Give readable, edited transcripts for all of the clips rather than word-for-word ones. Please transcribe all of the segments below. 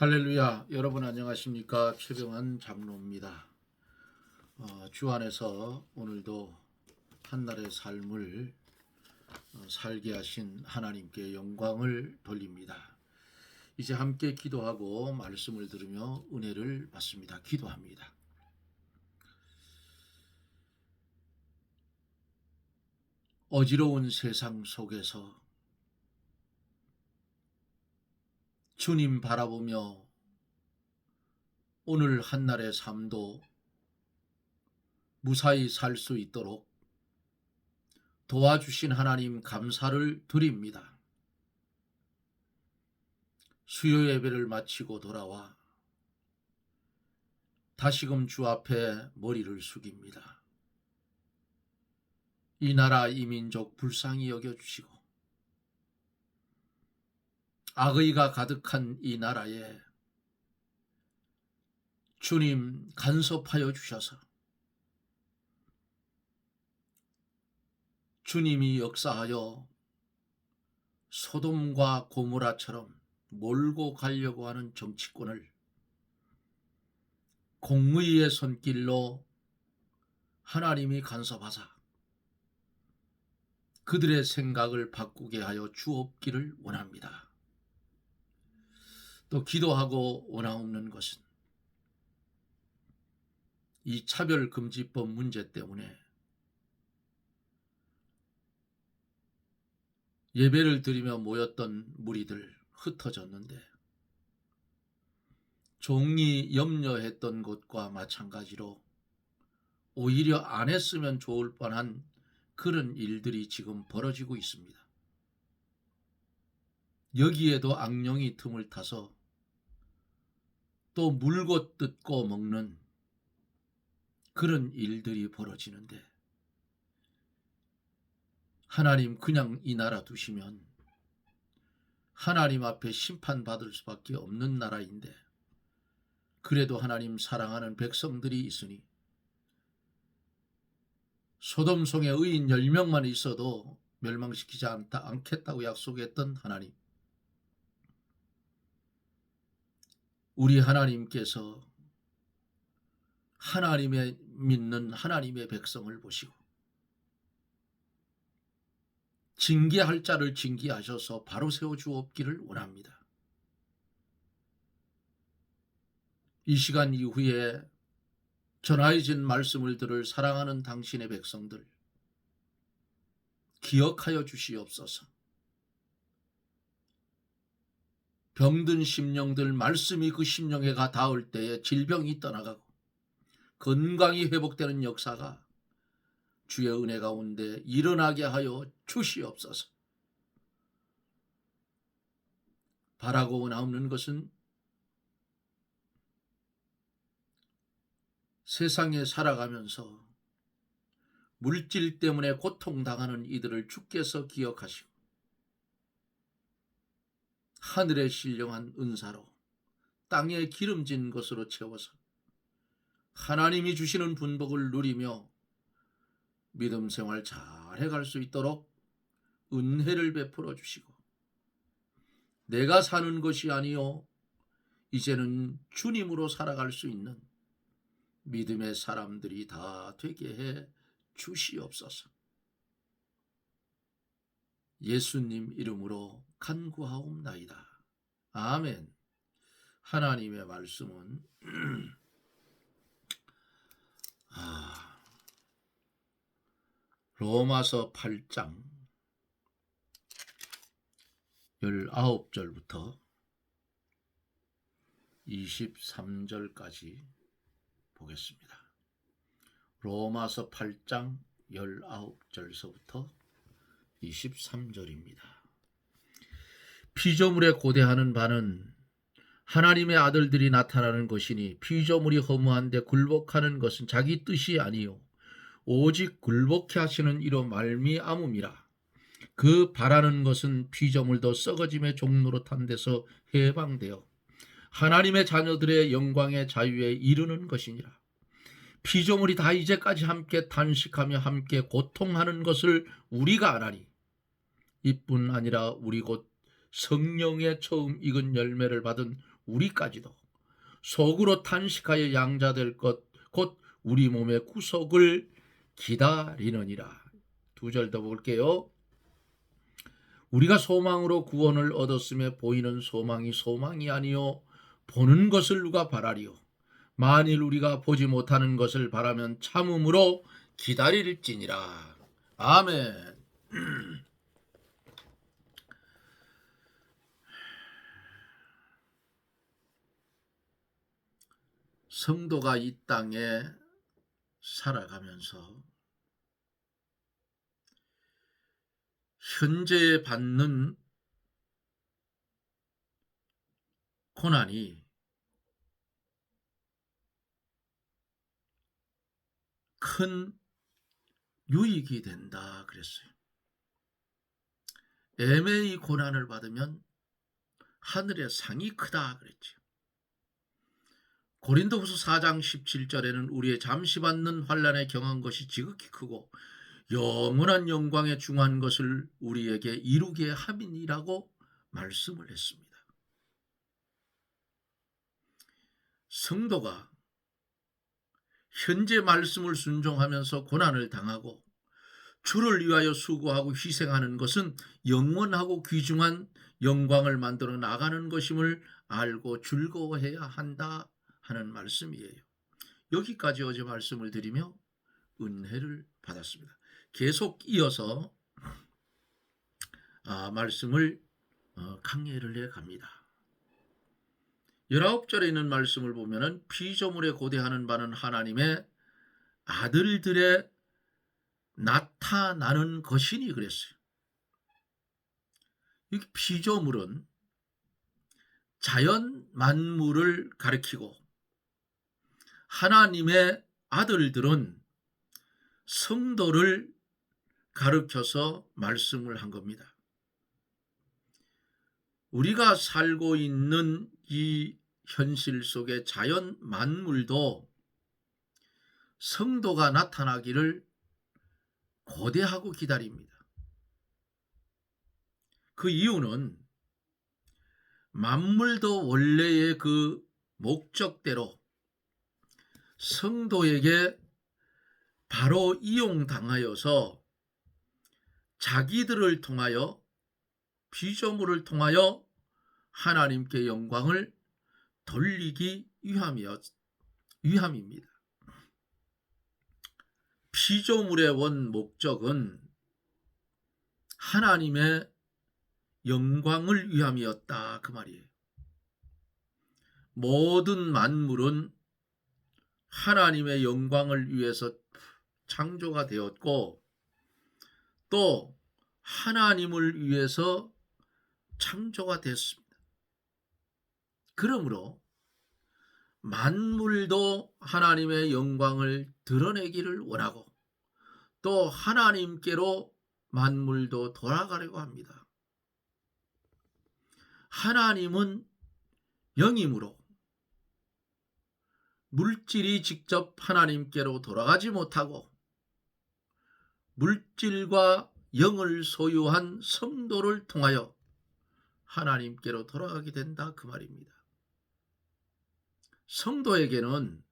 할렐루야. 여러분 안녕하십니까? 최병환 장로입니다. 주 안에서 오늘도 한날의 삶을 살게 하신 하나님께 영광을 돌립니다. 이제 함께 기도하고 말씀을 들으며 은혜를 받습니다. 기도합니다. 어지러운 세상 속에서 주님 바라보며 오늘 한날의 삶도 무사히 살 수 있도록 도와주신 하나님 감사를 드립니다. 수요 예배를 마치고 돌아와 다시금 주 앞에 머리를 숙입니다. 이 나라 이 민족 불쌍히 여겨주시고 악의가 가득한 이 나라에 주님 간섭하여 주셔서 주님이 역사하여 소돔과 고모라처럼 몰고 가려고 하는 정치권을 공의의 손길로 하나님이 간섭하사 그들의 생각을 바꾸게 하여 주옵기를 원합니다. 또 기도하고 원하옵는 것은 이 차별금지법 문제 때문에 예배를 드리며 모였던 무리들 흩어졌는데 종이 염려했던 것과 마찬가지로 오히려 안 했으면 좋을 뻔한 그런 일들이 지금 벌어지고 있습니다. 여기에도 악령이 틈을 타서 또 물고 뜯고 먹는 그런 일들이 벌어지는데 하나님 그냥 이 나라 두시면 하나님 앞에 심판받을 수밖에 없는 나라인데 그래도 하나님 사랑하는 백성들이 있으니 소돔성에 의인 10명만 있어도 멸망시키지 않겠다고 약속했던 하나님, 우리 하나님께서 하나님의 믿는 하나님의 백성을 보시고 징계할 자를 징계하셔서 바로 세워주옵기를 원합니다. 이 시간 이후에 전하여진 말씀을 들을 사랑하는 당신의 백성들 기억하여 주시옵소서. 병든 심령들 말씀이 그 심령에 닿을 때에 질병이 떠나가고 건강이 회복되는 역사가 주의 은혜 가운데 일어나게 하여 주시옵소서. 바라고 원하옵는 것은 세상에 살아가면서 물질 때문에 고통당하는 이들을 주께서 기억하시고 하늘의 신령한 은사로 땅에 기름진 것으로 채워서 하나님이 주시는 분복을 누리며 믿음 생활 잘 해갈 수 있도록 은혜를 베풀어 주시고 내가 사는 것이 아니요 이제는 주님으로 살아갈 수 있는 믿음의 사람들이 다 되게 해 주시옵소서. 예수님 이름으로 간구하옵나이다. 아멘. 하나님의 말씀은 로마서 8장 19절부터 23절까지 보겠습니다. 로마서 8장 19절서부터 23절입니다. 피조물에 고대하는 바는 하나님의 아들들이 나타나는 것이니 피조물이 허무한데 굴복하는 것은 자기 뜻이 아니요 오직 굴복케 하시는 이로 말미암음이라. 그 바라는 것은 피조물도 썩어짐의 종로로 탄 데서 해방되어 하나님의 자녀들의 영광의 자유에 이르는 것이니라. 피조물이 다 이제까지 함께 탄식하며 함께 고통하는 것을 우리가 아나니 이뿐 아니라 우리 곧 성령의 처음 익은 열매를 받은 우리까지도 속으로 탄식하여 양자될 것 곧 우리 몸의 구속을 기다리느니라. 2절 더 볼게요. 우리가 소망으로 구원을 얻었음에 보이는 소망이 소망이 아니요 보는 것을 누가 바라리요. 만일 우리가 보지 못하는 것을 바라면 참음으로 기다릴지니라. 아멘. 성도가 이 땅에 살아가면서 현재 받는 고난이 큰 유익이 된다 그랬어요. 애매히 고난을 받으면 하늘의 상이 크다 그랬죠. 고린도후서 4장 17절에는 우리의 잠시 받는 환난에 경한 것이 지극히 크고 영원한 영광에 중한 것을 우리에게 이루게 함이니라고 말씀을 했습니다. 성도가 현재 말씀을 순종하면서 고난을 당하고 주를 위하여 수고하고 희생하는 것은 영원하고 귀중한 영광을 만들어 나가는 것임을 알고 즐거워해야 한다 하는 말씀이에요. 여기까지 어제 말씀을 드리며 은혜를 받았습니다. 계속 이어서 말씀을 강해를 해 갑니다. 19절에 있는 말씀을 보면은 피조물에 고대하는 바는 하나님의 아들들의 나타나는 것이니 그랬어요. 이 피조물은 자연 만물을 가리키고 하나님의 아들들은 성도를 가르쳐서 말씀을 한 겁니다. 우리가 살고 있는 이 현실 속의 자연 만물도 성도가 나타나기를 고대하고 기다립니다. 그 이유는 만물도 원래의 그 목적대로 성도에게 바로 이용당하여서 자기들을 통하여 피조물을 통하여 하나님께 영광을 돌리기 위함입니다. 피조물의 원 목적은 하나님의 영광을 위함이었다 그 말이에요. 모든 만물은 하나님의 영광을 위해서 창조가 되었고 또 하나님을 위해서 창조가 됐습니다. 그러므로 만물도 하나님의 영광을 드러내기를 원하고 또 하나님께로 만물도 돌아가려고 합니다. 하나님은 영이므로 물질이 직접 하나님께로 돌아가지 못하고 물질과 영을 소유한 성도를 통하여 하나님께로 돌아가게 된다 그 말입니다. 성도에게는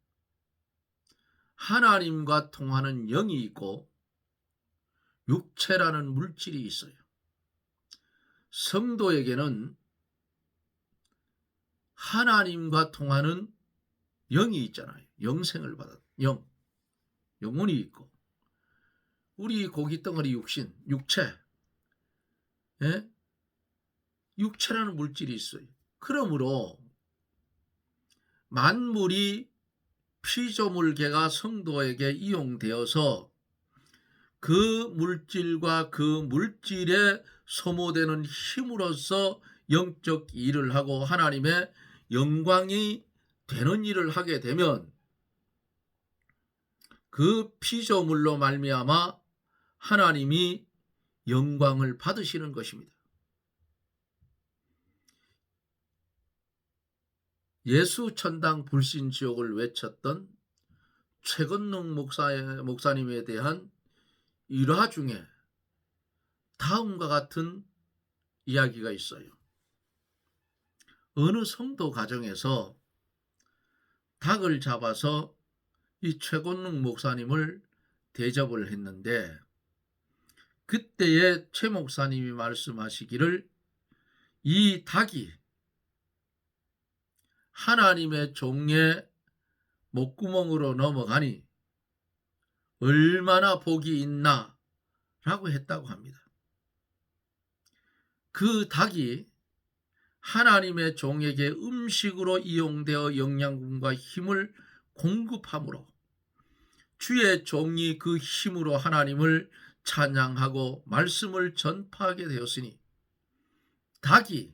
하나님과 통하는 영이 있고 육체라는 물질이 있어요. 성도에게는 하나님과 통하는 영이 있잖아요. 영생을 받은 영혼이 있고 우리 고깃덩어리 육체 육체라는 물질이 있어요. 그러므로 만물이 피조물계가 성도에게 이용되어서 그 물질과 그 물질에 소모되는 힘으로써 영적 일을 하고 하나님의 영광이 되는 일을 하게 되면 그 피조물로 말미암아 하나님이 영광을 받으시는 것입니다. 예수 천당 불신 지옥을 외쳤던 최건능 목사님에 대한 일화 중에 다음과 같은 이야기가 있어요. 어느 성도 가정에서 닭을 잡아서 이 최곤능 목사님을 대접을 했는데, 그때에 최 목사님이 말씀하시기를 이 닭이 하나님의 종의 목구멍으로 넘어가니 얼마나 복이 있나 라고 했다고 합니다. 그 닭이 하나님의 종에게 음식으로 이용되어 영양분과 힘을 공급하므로 주의 종이 그 힘으로 하나님을 찬양하고 말씀을 전파하게 되었으니 닭이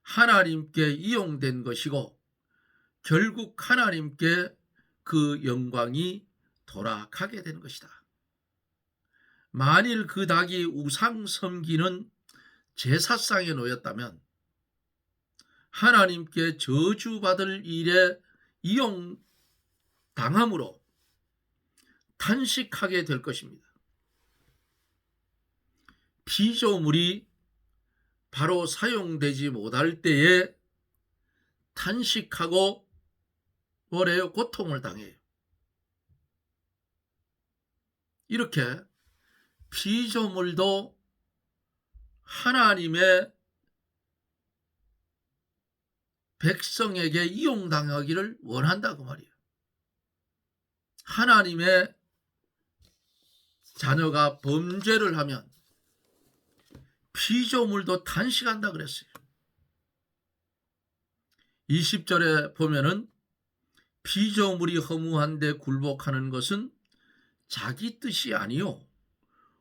하나님께 이용된 것이고 결국 하나님께 그 영광이 돌아가게 된 것이다. 만일 그 닭이 우상 섬기는 제사상에 놓였다면 하나님께 저주받을 일에 이용당함으로 탄식하게 될 것입니다. 피조물이 바로 사용되지 못할 때에 탄식하고 뭐래요? 고통을 당해요. 이렇게 피조물도 하나님의 백성에게 이용당하기를 원한다고 말이에요. 하나님의 자녀가 범죄를 하면 피조물도 탄식한다 그랬어요. 20절에 보면은 피조물이 허무한데 굴복하는 것은 자기 뜻이 아니요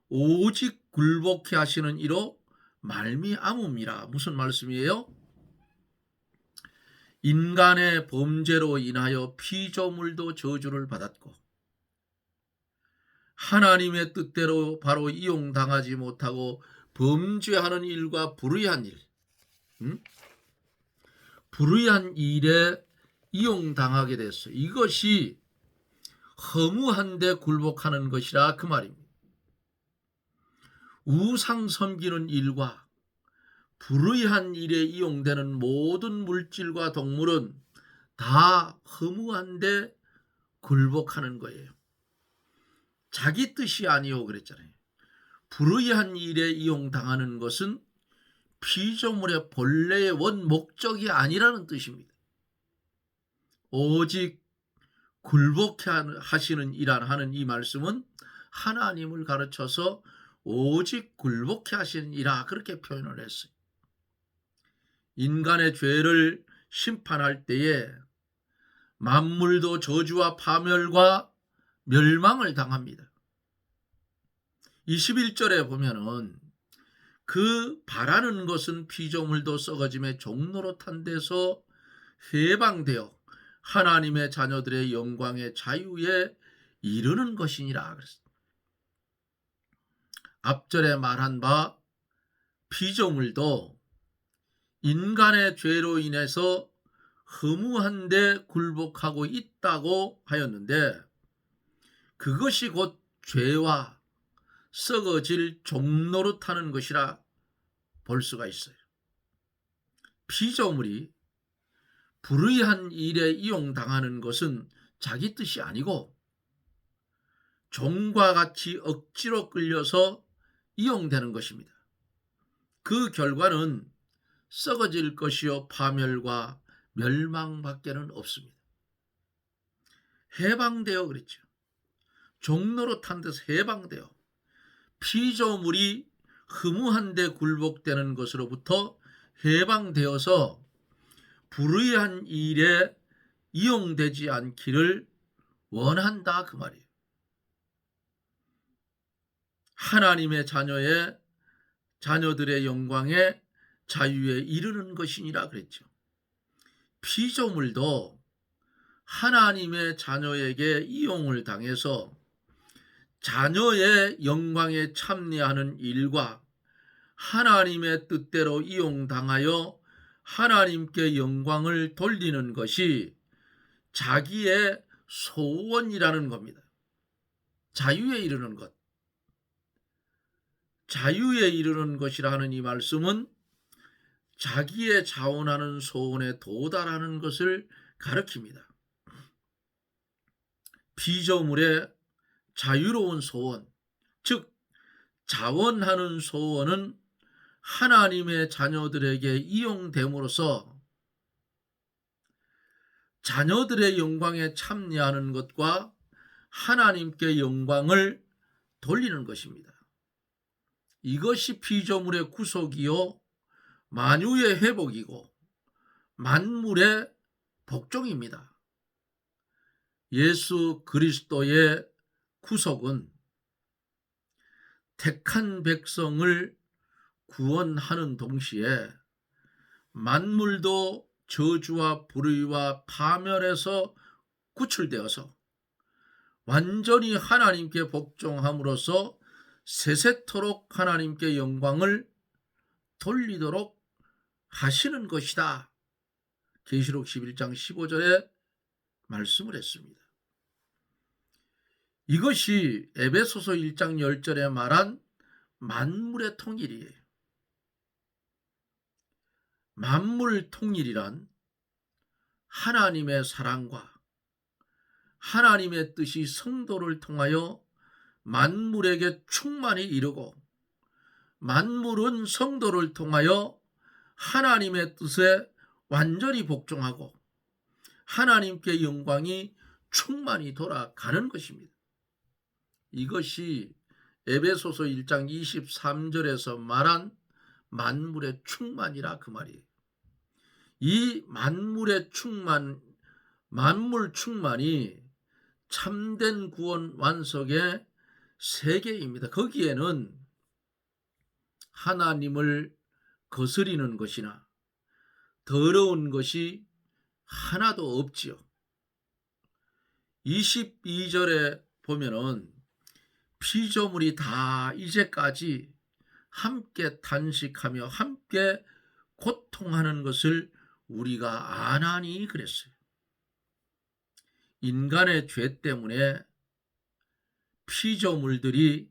오직 굴복해 하시는 이로 말미암음이라. 무슨 말씀이에요? 인간의 범죄로 인하여 피조물도 저주를 받았고 하나님의 뜻대로 바로 이용당하지 못하고 범죄하는 일과 불의한 일, 불의한 일에 이용당하게 됐어요. 이것이 허무한데 굴복하는 것이라 그 말입니다. 우상 섬기는 일과 불의한 일에 이용되는 모든 물질과 동물은 다 허무한데 굴복하는 거예요. 자기 뜻이 아니오 그랬잖아요. 불의한 일에 이용당하는 것은 피조물의 본래의 원 목적이 아니라는 뜻입니다. 오직 굴복해 하시는 이란 하는 이 말씀은 하나님을 가르쳐서 오직 굴복해 하시는 이라 그렇게 표현을 했어요. 인간의 죄를 심판할 때에 만물도 저주와 파멸과 멸망을 당합니다. 21절에 보면은 그 바라는 것은 피조물도 썩어짐의 종노릇한 데서 해방되어 하나님의 자녀들의 영광의 자유에 이르는 것이니라 그랬습니다. 앞절에 말한 바 피조물도 인간의 죄로 인해서 허무한데 굴복하고 있다고 하였는데 그것이 곧 죄와 썩어질 종노릇하는 것이라 볼 수가 있어요. 피조물이 불의한 일에 이용당하는 것은 자기 뜻이 아니고 종과 같이 억지로 끌려서 이용되는 것입니다. 그 결과는 썩어질 것이요 파멸과 멸망밖에는 없습니다. 해방되어 그랬죠. 종노릇한 데서 해방되어 피조물이 허무한데 굴복되는 것으로부터 해방되어서 불의한 일에 이용되지 않기를 원한다 그 말이에요. 하나님의 자녀들의 영광에 자유에 이르는 것이니라 그랬죠. 피조물도 하나님의 자녀에게 이용을 당해서 자녀의 영광에 참여하는 일과 하나님의 뜻대로 이용당하여 하나님께 영광을 돌리는 것이 자기의 소원이라는 겁니다. 자유에 이르는 것. 자유에 이르는 것이라 하는 이 말씀은 자기의 자원하는 소원에 도달하는 것을 가리킵니다. 피조물의 자유로운 소원, 즉 자원하는 소원은 하나님의 자녀들에게 이용됨으로써 자녀들의 영광에 참여하는 것과 하나님께 영광을 돌리는 것입니다. 이것이 피조물의 구속이요 만유의 회복이고 만물의 복종입니다. 예수 그리스도의 구속은 택한 백성을 구원하는 동시에 만물도 저주와 불의와 파멸에서 구출되어서 완전히 하나님께 복종함으로써 세세토록 하나님께 영광을 돌리도록 하시는 것이다. 계시록 11장 15절에 말씀을 했습니다. 이것이 에베소서 1장 10절에 말한 만물의 통일이에요. 만물 통일이란 하나님의 사랑과 하나님의 뜻이 성도를 통하여 만물에게 충만히 이르고 만물은 성도를 통하여 하나님의 뜻에 완전히 복종하고 하나님께 영광이 충만히 돌아가는 것입니다. 이것이 에베소서 1장 23절에서 말한 만물의 충만이라 그 말이에요. 이 만물의 충만, 만물 충만이 참된 구원 완성의 세계입니다. 거기에는 하나님을 거스리는 것이나 더러운 것이 하나도 없지요. 22절에 보면은 피조물이 다 이제까지 함께 탄식하며 함께 고통하는 것을 우리가 아나니 그랬어요. 인간의 죄 때문에 피조물들이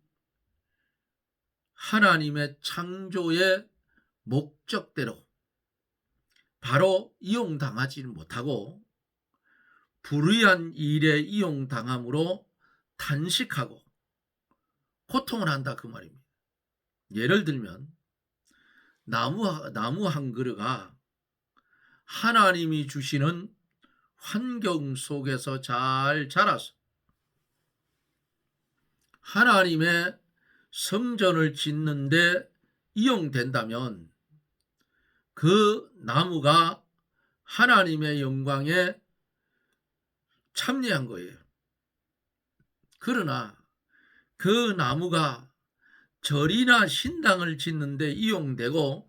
하나님의 창조의 목적대로 바로 이용당하지 못하고 불의한 일에 이용당함으로 탄식하고 고통을 한다 그 말입니다. 예를 들면 나무 한 그루가 하나님이 주시는 환경 속에서 잘 자라서 하나님의 성전을 짓는데 이용된다면 그 나무가 하나님의 영광에 참여한 거예요. 그러나 그 나무가 절이나 신당을 짓는데 이용되고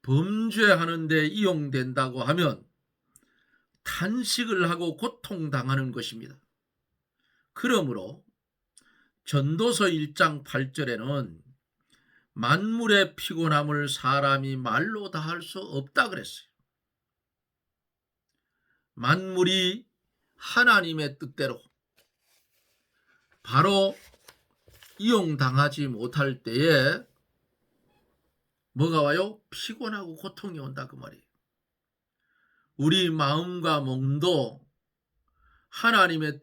범죄하는 데 이용된다고 하면 탄식을 하고 고통당하는 것입니다. 그러므로 전도서 1장 8절에는 만물의 피곤함을 사람이 말로 다 할 수 없다 그랬어요. 만물이 하나님의 뜻대로 바로 이용당하지 못할 때에 뭐가 와요? 피곤하고 고통이 온다 그 말이에요. 우리 마음과 몸도 하나님의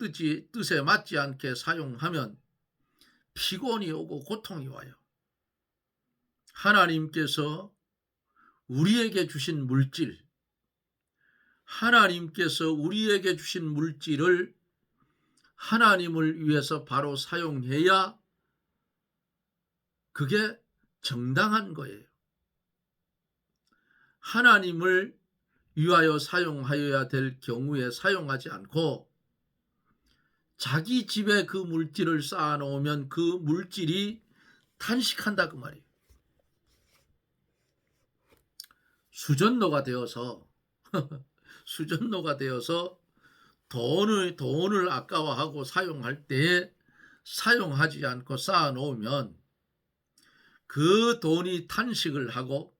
뜻에 맞지 않게 사용하면 피곤이 오고 고통이 와요. 하나님께서 우리에게 주신 물질, 하나님께서 우리에게 주신 물질을 하나님을 위해서 바로 사용해야 그게 정당한 거예요. 하나님을 위하여 사용하여야 될 경우에 사용하지 않고 자기 집에 그 물질을 쌓아놓으면 그 물질이 탄식한다 그 말이에요. 수전노가 되어서 돈을 아까워하고 사용할 때에 사용하지 않고 쌓아놓으면 그 돈이 탄식을 하고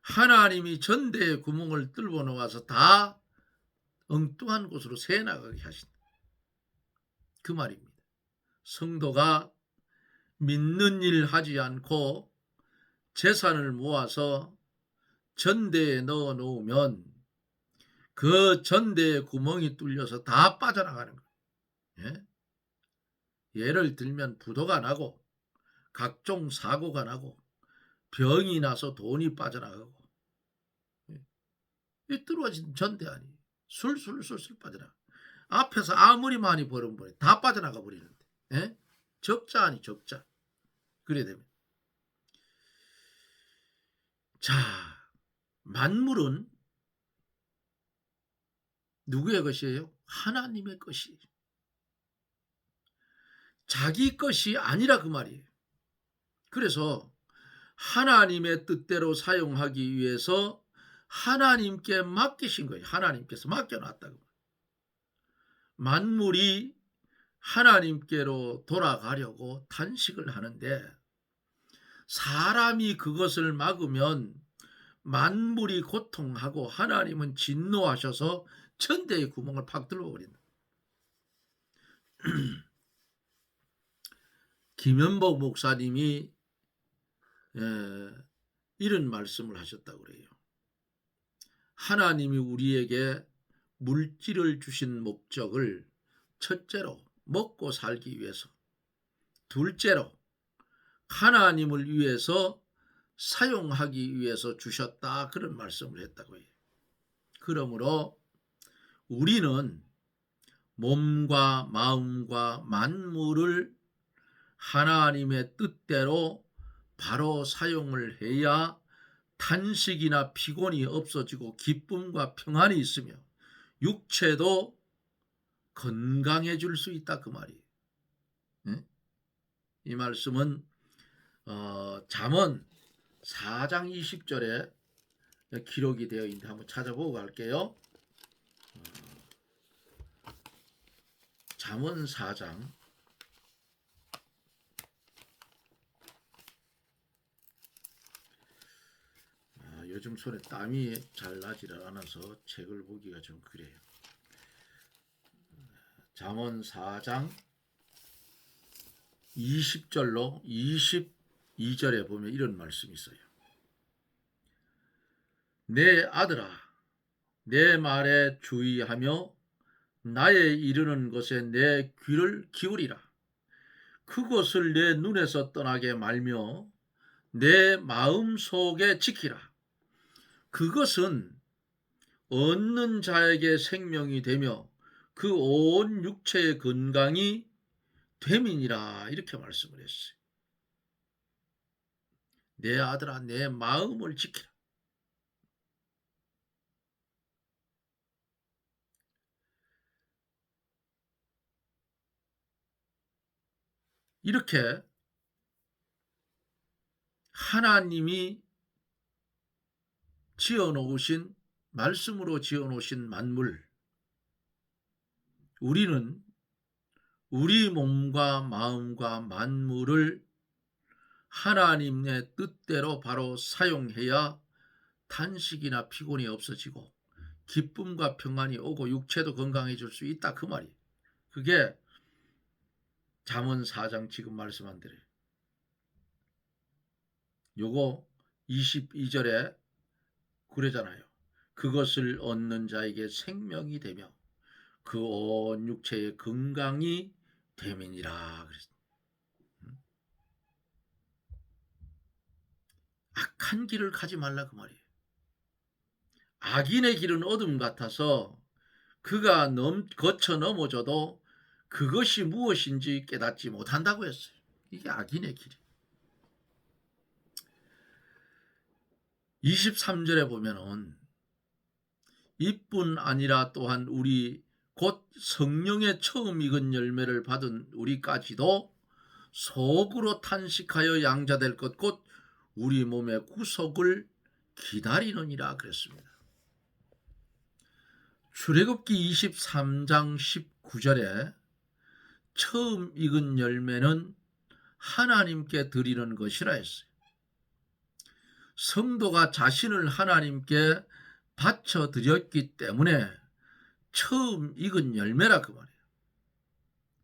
하나님이 전대의 구멍을 뚫어 놓아서 다 엉뚱한 곳으로 새나가게 하신다. 그 말입니다. 성도가 믿는 일 하지 않고 재산을 모아서 전대에 넣어 놓으면 그 전대에 구멍이 뚫려서 다 빠져나가는 거예요. 예? 예를 들면 부도가 나고 각종 사고가 나고 병이 나서 돈이 빠져나가고, 이 뚫어진 전대 아니에요. 술술 빠져나가. 앞에서 아무리 많이 벌은 거에 다 빠져나가 버리는데, 예? 적자 아니 적자. 그래야 됩니다. 자, 만물은 누구의 것이에요? 하나님의 것이에요. 자기 것이 아니라 그 말이에요. 그래서 하나님의 뜻대로 사용하기 위해서 하나님께 맡기신 거예요. 하나님께서 맡겨놨다고. 만물이 하나님께로 돌아가려고 탄식을 하는데 사람이 그것을 막으면 만물이 고통하고 하나님은 진노하셔서 천대의 구멍을 팍 뚫어버린다. 김현복 목사님이 이런 말씀을 하셨다고 그래요. 하나님이 우리에게 물질을 주신 목적을 첫째로 먹고 살기 위해서, 둘째로 하나님을 위해서 사용하기 위해서 주셨다, 그런 말씀을 했다고 해요. 그러므로 우리는 몸과 마음과 만물을 하나님의 뜻대로 바로 사용을 해야 탄식이나 피곤이 없어지고 기쁨과 평안이 있으며 육체도 건강해질 수 있다, 그 말이에요. 이 말씀은 잠언 4장 20절에 기록이 되어 있는데 한번 찾아보고 갈게요. 잠언 4장 요즘 손에 땀이 잘 나지를 않아서 책을 보기가 좀 그래요. 잠언 4장 20절로 22절에 보면 이런 말씀이 있어요. 내 아들아, 내 말에 주의하며 나의 이르는 것에 내 귀를 기울이라. 그것을 내 눈에서 떠나게 말며 내 마음 속에 지키라. 그것은 얻는 자에게 생명이 되며 그 온 육체의 건강이 됨이니라, 이렇게 말씀을 했어요. 내 아들아, 내 마음을 지키라. 이렇게 하나님이 지어놓으신, 말씀으로 지어놓으신 만물, 우리는 우리 몸과 마음과 만물을 하나님의 뜻대로 바로 사용해야 탄식이나 피곤이 없어지고 기쁨과 평안이 오고 육체도 건강해질 수 있다, 그 말이에요. 그게 잠언 4장 지금 말씀한 대로 요거 22절에 그러잖아요. 그것을 얻는 자에게 생명이 되며 그 온 육체의 건강이 됨이니라. 악한 길을 가지 말라, 그 말이에요. 악인의 길은 어둠 같아서 그가 거쳐 넘어져도 그것이 무엇인지 깨닫지 못한다고 했어요. 이게 악인의 길이에요. 23절에 보면은 이뿐 아니라 또한 우리 곧 성령의 처음 익은 열매를 받은 우리까지도 속으로 탄식하여 양자될 것 곧 우리 몸의 구속을 기다리느니라 그랬습니다. 출애굽기 23장 19절에 처음 익은 열매는 하나님께 드리는 것이라 했어요. 성도가 자신을 하나님께 바쳐 드렸기 때문에 처음 익은 열매라, 그 말이에요.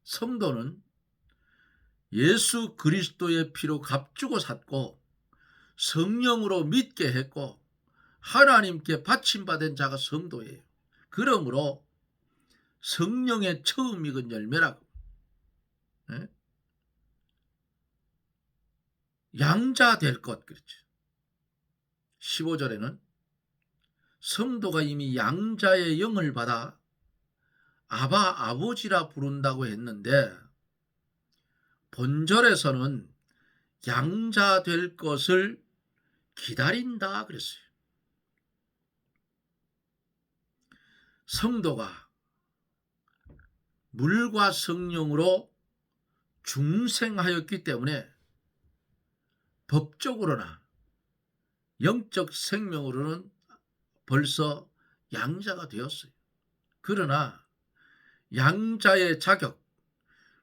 성도는 예수 그리스도의 피로 값주고 샀고 성령으로 믿게 했고 하나님께 받침받은 자가 성도예요. 그러므로 성령의 처음 익은 열매라고. 예? 양자 될 것, 그렇죠. 15절에는 성도가 이미 양자의 영을 받아 아바 아버지라 부른다고 했는데, 본절에서는 양자 될 것을 기다린다 그랬어요. 성도가 물과 성령으로 중생하였기 때문에 법적으로나 영적 생명으로는 벌써 양자가 되었어요. 그러나 양자의 자격,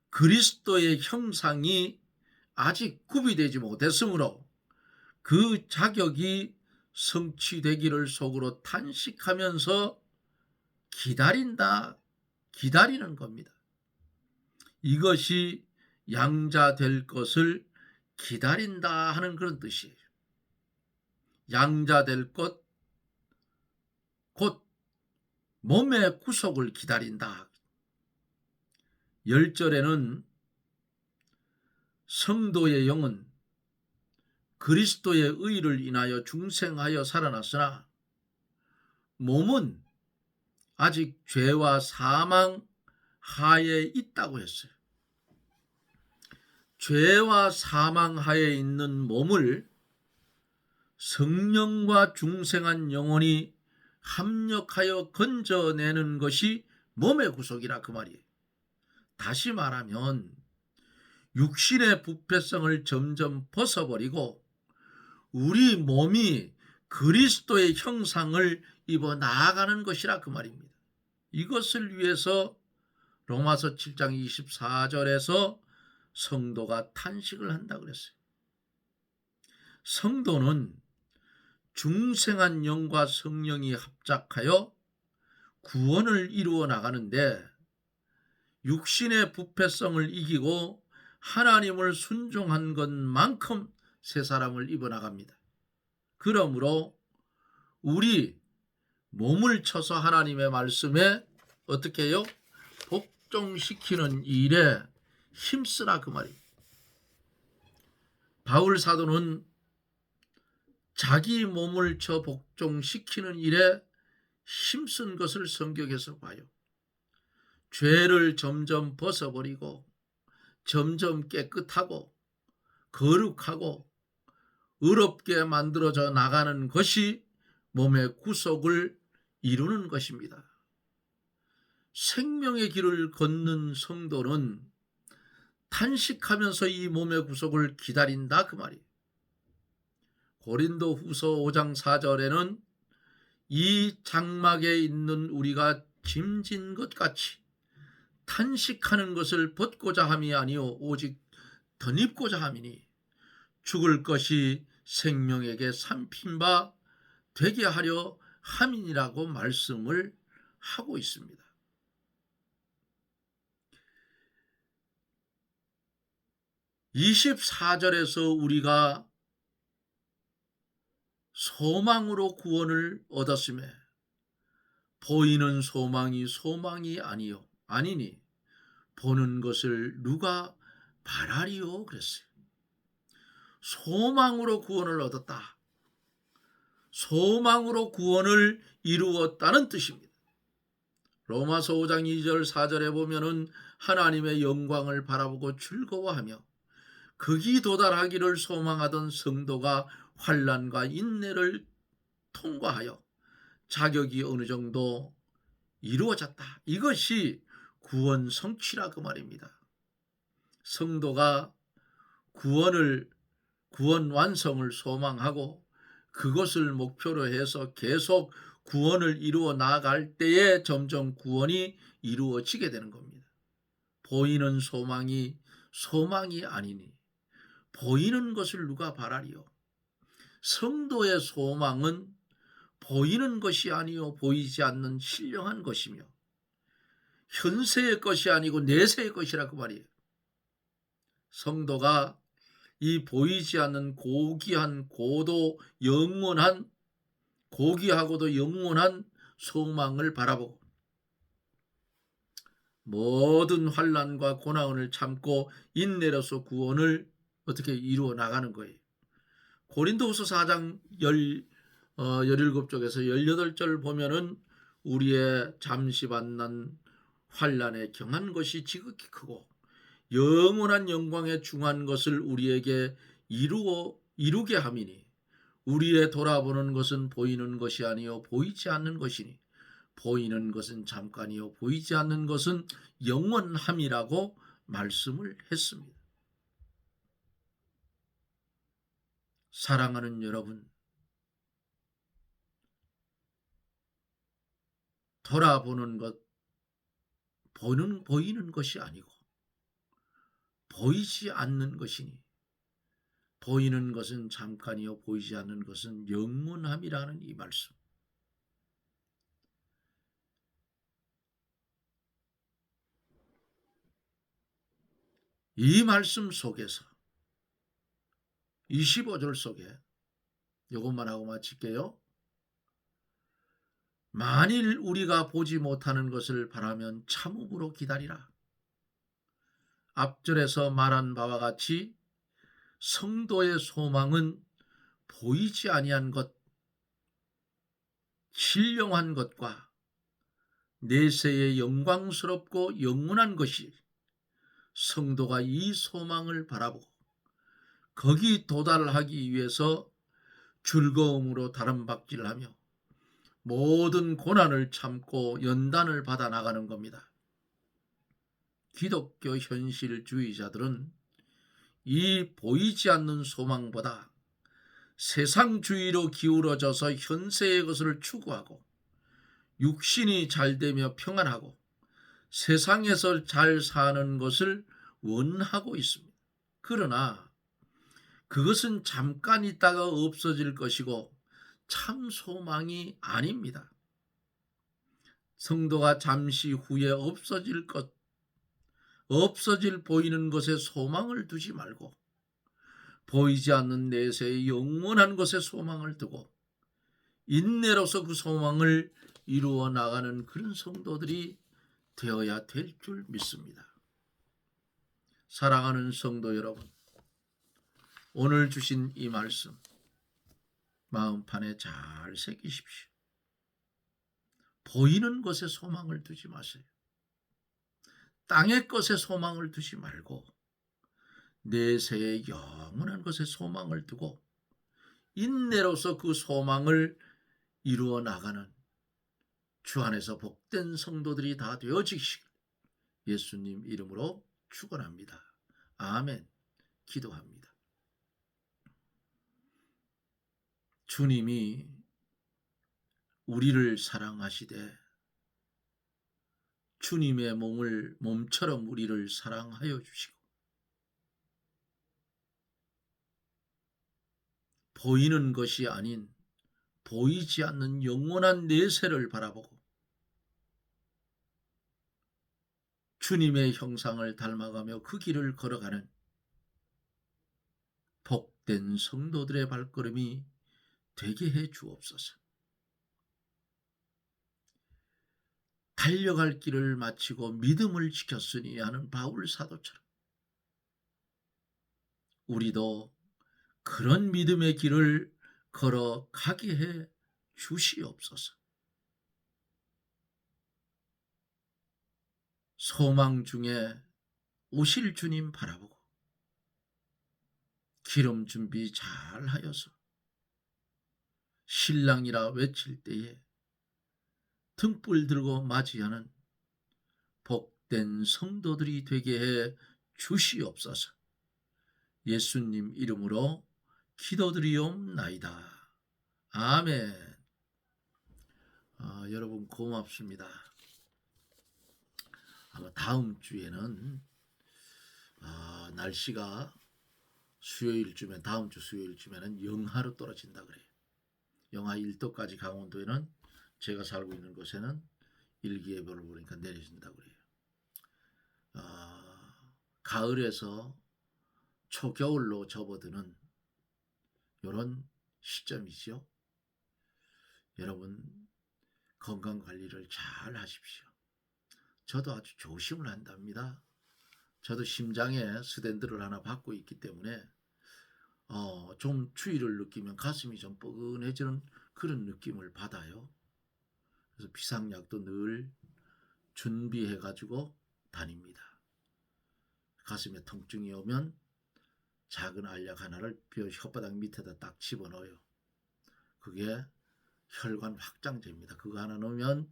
그리스도의 형상이 아직 구비되지 못했으므로 그 자격이 성취되기를 속으로 탄식하면서 기다리는 겁니다. 이것이 양자 될 것을 기다린다 하는 그런 뜻이에요. 양자 될 것, 곧 몸의 구속을 기다린다. 10절에는 성도의 영은 그리스도의 의를 인하여 중생하여 살아났으나 몸은 아직 죄와 사망 하에 있다고 했어요. 죄와 사망 하에 있는 몸을 성령과 중생한 영혼이 합력하여 건져내는 것이 몸의 구속이라 그 말이에요. 다시 말하면 육신의 부패성을 점점 벗어버리고 우리 몸이 그리스도의 형상을 입어 나아가는 것이라 그 말입니다. 이것을 위해서 로마서 7장 24절에서 성도가 탄식을 한다 그랬어요. 성도는 중생한 영과 성령이 합작하여 구원을 이루어 나가는데, 육신의 부패성을 이기고 하나님을 순종한 것만큼 새 사람을 입어 나갑니다. 그러므로 우리 몸을 쳐서 하나님의 말씀에 어떻게 해요? 복종시키는 일에 힘쓰라 그 말이에요. 바울 사도는 자기 몸을 쳐 복종시키는 일에 힘쓴 것을 성경에서 봐요. 죄를 점점 벗어버리고 점점 깨끗하고 거룩하고 의롭게 만들어져 나가는 것이 몸의 구속을 이루는 것입니다. 생명의 길을 걷는 성도는 탄식하면서 이 몸의 구속을 기다린다 그 말이에요. 고린도 후서 5장 4절에는 이 장막에 있는 우리가 짐진 것 같이 탄식하는 것을 벗고자 함이 아니요 오직 덧입고자 함이니 죽을 것이 생명에게 삼킨 바 되게 하려 함이니라고 말씀을 하고 있습니다. 24절에서 우리가 소망으로 구원을 얻었음에 보이는 소망이 아니니 보는 것을 누가 바라리요 그랬어요. 소망으로 구원을 얻었다. 소망으로 구원을 이루었다는 뜻입니다. 로마서 5장 2절 4절에 보면은 하나님의 영광을 바라보고 즐거워하며 극이 도달하기를 소망하던 성도가 환난과 인내를 통과하여 자격이 어느 정도 이루어졌다. 이것이 구원 성취라 그 말입니다. 성도가 구원 완성을 소망하고 그것을 목표로 해서 계속 구원을 이루어 나아갈 때에 점점 구원이 이루어지게 되는 겁니다. 보이는 소망이 아니니 보이는 것을 누가 바라리요. 성도의 소망은 보이는 것이 아니요 보이지 않는 신령한 것이며 현세의 것이 아니고 내세의 것이라 그 말이에요. 성도가 이 보이지 않는 고귀한 고도 영원한 고귀하고도 영원한 소망을 바라보고 모든 환난과 고난을 참고 인내로서 구원을 어떻게 이루어 나가는 거예요. 고린도후서 4장 17쪽에서 18절 보면은 우리의 잠시 만난 환난에 경한 것이 지극히 크고 영원한 영광에 중한 것을 우리에게 이루게 함이니 우리의 돌아보는 것은 보이는 것이 아니요 보이지 않는 것이니 보이는 것은 잠깐이요 보이지 않는 것은 영원함이라고 말씀을 했습니다. 사랑하는 여러분, 돌아보는 것, 보이는 것이 아니고 보이지 않는 것이니 보이는 것은 잠깐이요 보이지 않는 것은 영원함이라는 이 말씀. 이 말씀 속에서 25절 속에 이것만 하고 마칠게요. 만일 우리가 보지 못하는 것을 바라면 참음으로 기다리라. 앞절에서 말한 바와 같이 성도의 소망은 보이지 아니한 것, 신령한 것과 내세의 영광스럽고 영원한 것이 성도가 이 소망을 바라보고 거기 도달하기 위해서 즐거움으로 다름박질하며 모든 고난을 참고 연단을 받아 나가는 겁니다. 기독교 현실주의자들은 이 보이지 않는 소망보다 세상주의로 기울어져서 현세의 것을 추구하고 육신이 잘되며 평안하고 세상에서 잘 사는 것을 원하고 있습니다. 그러나 그것은 잠깐 있다가 없어질 것이고 참 소망이 아닙니다. 성도가 잠시 후에 없어질 보이는 것에 소망을 두지 말고 보이지 않는 내세의 영원한 것에 소망을 두고 인내로서 그 소망을 이루어 나가는 그런 성도들이 되어야 될 줄 믿습니다. 사랑하는 성도 여러분, 오늘 주신 이 말씀 마음판에 잘 새기십시오. 보이는 것에 소망을 두지 마세요. 땅의 것에 소망을 두지 말고 내세의 영원한 것에 소망을 두고 인내로서 그 소망을 이루어 나가는 주 안에서 복된 성도들이 다 되어지시길 예수님 이름으로 축원합니다. 아멘. 기도합니다. 주님이 우리를 사랑하시되 주님의 몸처럼 우리를 사랑하여 주시고 보이는 것이 아닌 보이지 않는 영원한 내세를 바라보고 주님의 형상을 닮아가며 그 길을 걸어가는 복된 성도들의 발걸음이 되게 해 주옵소서. 달려갈 길을 마치고 믿음을 지켰으니 하는 바울 사도처럼 우리도 그런 믿음의 길을 걸어가게 해 주시옵소서. 소망 중에 오실 주님 바라보고 기름 준비 잘 하여서 신랑이라 외칠 때에 등불 들고 맞이하는 복된 성도들이 되게 해 주시옵소서. 예수님 이름으로 기도드리옵나이다. 아멘. 여러분 고맙습니다. 아마 다음 주에는 날씨가 다음 주 수요일쯤에는 영하로 떨어진다 그래요. 영하 1도까지 강원도에는 제가 살고 있는 곳에는 일기예보를 보니까 내려진다고 그래요. 가을에서 초겨울로 접어드는 이런 시점이죠. 여러분 건강 관리를 잘 하십시오. 저도 아주 조심을 한답니다. 저도 심장에 스텐트를 하나 받고 있기 때문에 좀 추위를 느끼면 가슴이 좀 뻐근해지는 그런 느낌을 받아요. 그래서 비상약도 늘 준비해 가지고 다닙니다. 가슴에 통증이 오면 작은 알약 하나를 혓바닥 밑에다 딱 집어넣어요. 그게 혈관 확장제입니다. 그거 하나 넣으면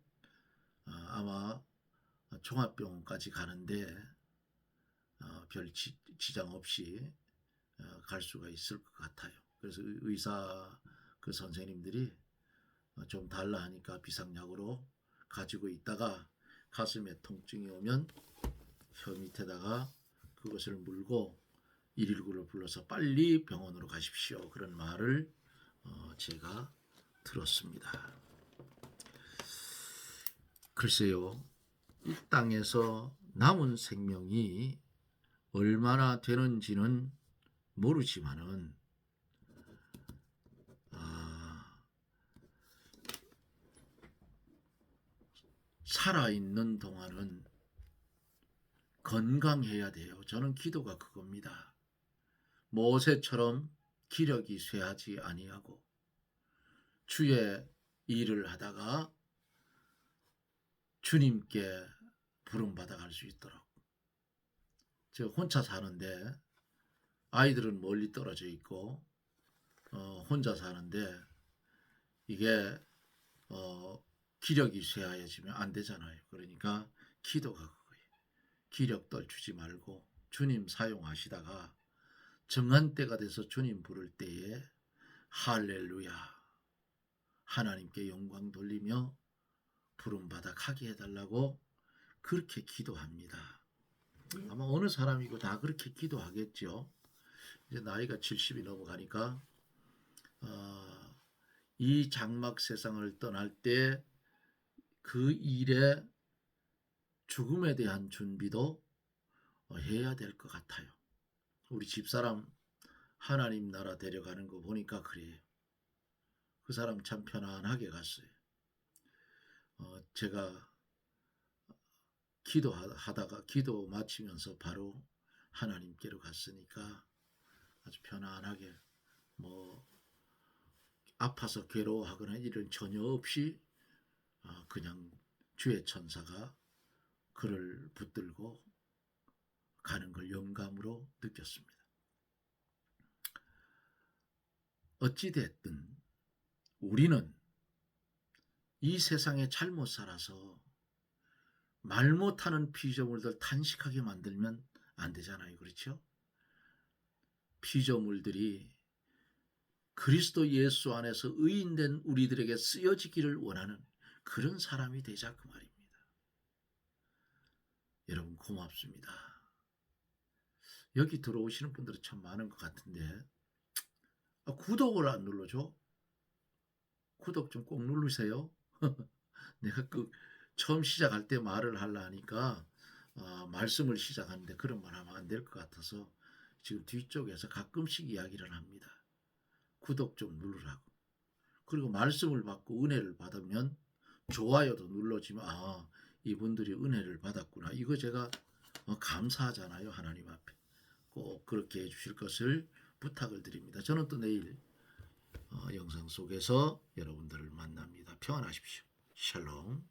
아마 종합병원까지 가는데 별 지장 없이 갈 수가 있을 것 같아요. 그래서 의사 그 선생님들이 좀 달라 하니까 비상약으로 가지고 있다가 가슴에 통증이 오면 혀 밑에다가 그것을 물고 119를 불러서 빨리 병원으로 가십시오. 그런 말을 제가 들었습니다. 글쎄요, 이 땅에서 남은 생명이 얼마나 되는지는 모르지만은 살아있는 동안은 건강해야 돼요. 저는 기도가 그겁니다. 모세처럼 기력이 쇠하지 아니하고 주의 일을 하다가 주님께 부름받아 갈 수 있도록. 저 혼자 사는데 아이들은 멀리 떨어져 있고 혼자 사는데 이게 기력이 쇠하여지면 안 되잖아요. 그러니까 기도가 그거예요. 기력 떨주지 말고 주님 사용하시다가 정한 때가 돼서 주님 부를 때에 할렐루야 하나님께 영광 돌리며 부름받아 가게 해달라고 그렇게 기도합니다. 아마 어느 사람이고 다 그렇게 기도하겠죠. 이제 나이가 70이 넘어가니까 이 장막 세상을 떠날 때 그 일에 죽음에 대한 준비도 해야 될 것 같아요. 우리 집사람 하나님 나라 데려가는 거 보니까 그래요. 그 사람 참 편안하게 갔어요. 제가 기도하다가 기도 마치면서 바로 하나님께로 갔으니까 아주 편안하게 뭐 아파서 괴로워하거나 이런 전혀 없이 그냥 주의 천사가 그를 붙들고 가는 걸 영감으로 느꼈습니다. 어찌됐든 우리는 이 세상에 잘못 살아서 말 못하는 피조물들 탄식하게 만들면 안 되잖아요. 그렇죠? 피조물들이 그리스도 예수 안에서 의인된 우리들에게 쓰여지기를 원하는 그런 사람이 되자 그 말입니다. 여러분 고맙습니다. 여기 들어오시는 분들은 참 많은 것 같은데 구독을 안 눌러줘? 구독 좀 꼭 누르세요. 내가 처음 시작할 때 말을 하려 하니까 말씀을 시작하는데 그런 말 하면 안 될 것 같아서 지금 뒤쪽에서 가끔씩 이야기를 합니다. 구독 좀 누르라고. 그리고 말씀을 받고 은혜를 받으면 좋아요도 눌러주면 이분들이 은혜를 받았구나. 이거 제가 감사하잖아요. 하나님 앞에. 꼭 그렇게 해주실 것을 부탁을 드립니다. 저는 또 내일 영상 속에서 여러분들을 만납니다. 평안하십시오. 샬롬.